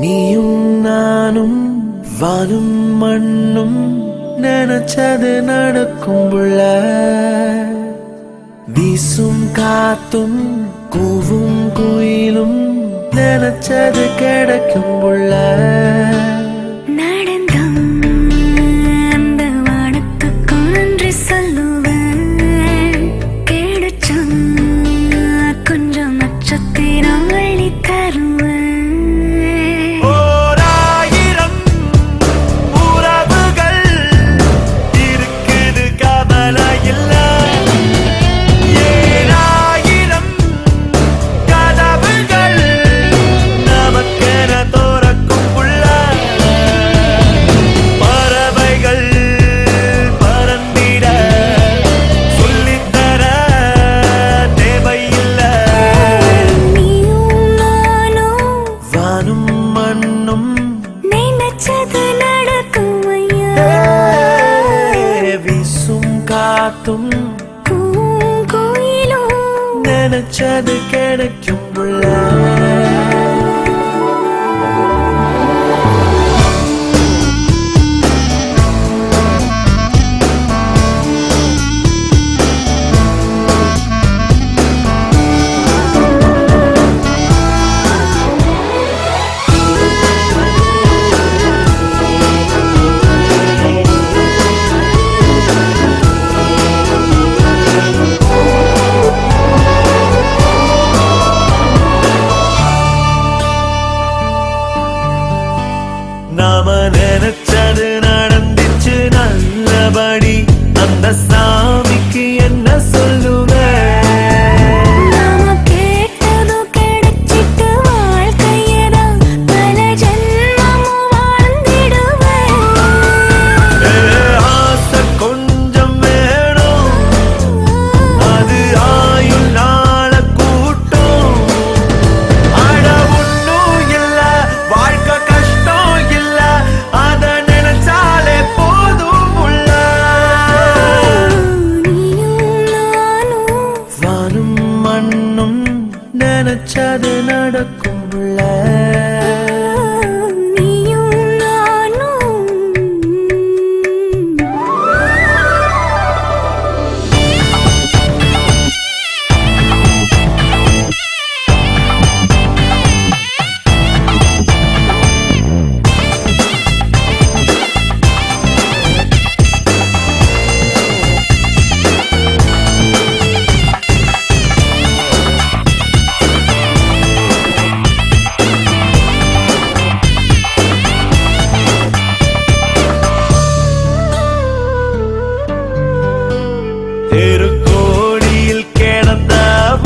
நீயும் நானும் வானும் மண்ணும் நினைச்சது நடக்கும் புள்ள. வீசும் காத்தும் கூவும் குயிலும் நினைச்சது கிடைக்கும் புள்ள. காத்தும் கோயிலும் நினைச்சது கிடைக்கும் புள்ள. நாம நினைச்சது நடந்துச்சு நல்லபடி. அந்த சாமிக்கு என்ன சொல்லுவேன்? நாம கேட்டதும் கிடைச்சிட்டு வாழ்க்கையதான் பல ஜென்மமும் வாழ்ந்திடுவேன். ஆசை கொஞ்சம் வேணும், அது ஆயுள் நாள கூட்டும். அட ஒன்னும் இல்ல வாழ்க்கை கஷ்டம் இல்ல, அத நினைச்சாலே போதும் புள்ள. நீயும் நானும் வானும் மண்ணும் நினைச்சது நடக்கும் புள்ள. நீயும் நானும் தெருக்கோடியில் கிடந்த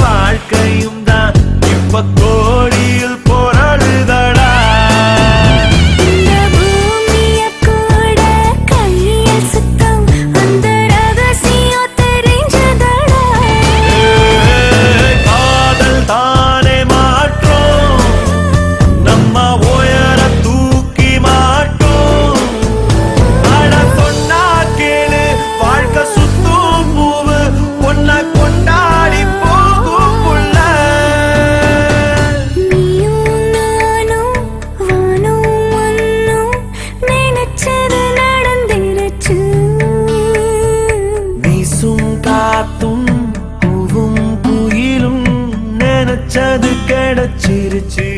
வாழ்க்கையும் தான் இப்ப கோடியில் போராடுதடா. இந்த பூமிய கூட கையில் சுத்தம் அந்த ரகசியம் தெரிஞ்சதடா. காதல் தானே மாற்றோம், நம்ம உயர தூக்கி மாட்டோம். அட சொன்னா கேளு, வாழ்க்கை சுத்தும் பூவு பொண்ண கொண்டாடி போகும் புள்ள. நீயும் நானும் வானும் மண்ணும் நினைச்சது நடந்துருச்சு. வீசும் காத்தும் பூவும் குயிலும் நினைச்சது கிடைச்சிருச்சு.